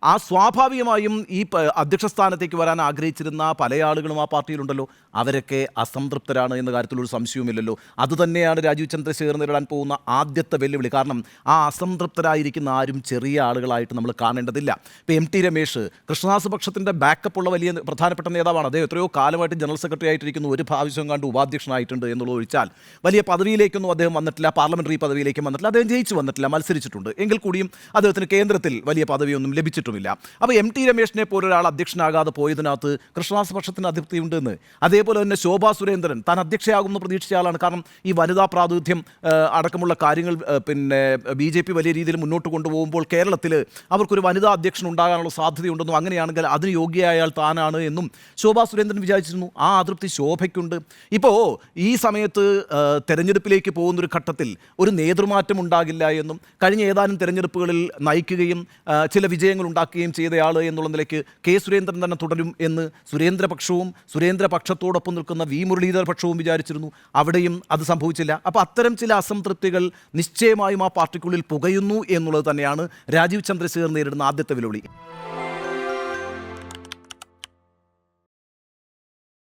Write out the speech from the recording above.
ആ സ്വാഭാവികമായും ഈ അധ്യക്ഷ സ്ഥാനത്തേക്ക് വരാൻ ആഗ്രഹിച്ചിരുന്ന പല ആളുകളും ആ പാർട്ടിയിലുണ്ടല്ലോ. അവരൊക്കെ അസംതൃപ്തരാണ് എന്ന കാര്യത്തിലൊരു സംശയവുമില്ലല്ലോ. അതുതന്നെയാണ് രാജീവ് ചന്ദ്രശേഖർ നേരിടാൻ പോകുന്ന ആദ്യത്തെ വെല്ലുവിളി. കാരണം ആ അസംതൃപ്തരായിരിക്കുന്ന ആരും ചെറിയ ആളുകളായിട്ട് നമ്മൾ കാണേണ്ടതില്ല. ഇപ്പോൾ എം ടി രമേശ് കൃഷ്ണദാസ് പക്ഷത്തിൻ്റെ ബാക്കപ്പ് ഉള്ള വലിയ പ്രധാനപ്പെട്ട നേതാവാണ്. അദ്ദേഹം എത്രയോ കാലമായിട്ട് ജനറൽ സെക്രട്ടറി ആയിട്ടിരിക്കുന്നു. ഒരു പ്രാവശ്യം കണ്ട് ഉപാധ്യക്ഷനായിട്ടുണ്ട് എന്നുള്ളത് ഒഴിച്ചാൽ വലിയ പദവിയിലേക്കൊന്നും അദ്ദേഹം വന്നിട്ടില്ല. പാർലമെന്ററി പദവിയിലേക്കും വന്നിട്ടില്ല. അദ്ദേഹം ജയിച്ചു വന്നിട്ടില്ല, മത്സരിച്ചിട്ടുണ്ട്. എങ്കിൽ കൂടിയും അദ്ദേഹത്തിന് കേന്ദ്രത്തിൽ വലിയ പദവിയൊന്നും ലഭിച്ചിട്ടുമില്ല. അപ്പോൾ എം ടി രമേശിനെ പോലൊരാൾ അധ്യക്ഷനാകാതെ പോയതിനകത്ത് കൃഷ്ണദാസ് പക്ഷത്തിന് അതൃപ്തിയുണ്ടെന്ന്. അതേപോലെ തന്നെ ശോഭാ സുരേന്ദ്രൻ താൻ അധ്യക്ഷയാകുമെന്ന് പ്രതീക്ഷിച്ച ആളാണ്. കാരണം ഈ വനിതാ പ്രാതിനിധ്യം അടക്കമുള്ള കാര്യങ്ങൾ BJP വലിയ രീതിയിൽ മുന്നോട്ട് കൊണ്ടുപോകുമ്പോൾ കേരളത്തിൽ അവർക്കൊരു വനിതാ അധ്യക്ഷൻ ഉണ്ടാകാനുള്ള സാധ്യതയുണ്ടെന്നും അങ്ങനെയാണെങ്കിൽ അതിന് യോഗ്യയായ ആൾ താനാണ് എന്നും ശോഭാ സുരേന്ദ്രൻ വിചാരിച്ചിരുന്നു. ആ അതൃപ്തി ശോഭയ്ക്കുണ്ട്. ഇപ്പോൾ ഈ സമയത്ത് തെരഞ്ഞെടുപ്പിലേക്ക് പോകുന്നൊരു ഘട്ടത്തിൽ ഒരു നേതൃമാറ്റം ഉണ്ടാകില്ല എന്നും കഴിഞ്ഞ ഏതാനും തെരഞ്ഞെടുപ്പുകളിൽ നയിക്കുകയും ചില വിജയങ്ങൾ ഉണ്ടാക്കുകയും ചെയ്തയാൾ എന്നുള്ള നിലയ്ക്ക് കെ സുരേന്ദ്രൻ തന്നെ തുടരും എന്ന് സുരേന്ദ്രപക്ഷവും സുരേന്ദ്രപക്ഷത്തോടൊപ്പം നിൽക്കുന്ന വി മുരളീധര പക്ഷവും വിചാരിച്ചിരുന്നു. അവിടെയും അത് സംഭവിച്ചില്ല. അപ്പോൾ അത്തരം ചില അസംതൃപ്തികൾ നിശ്ചയമായും ആ പാർട്ടിക്കുള്ളിൽ പുകയുന്നു എന്നുള്ളത് തന്നെയാണ് രാജീവ് ചന്ദ്രശേഖർ നേരിടുന്ന ആദ്യത്തെ വെല്ലുവിളി.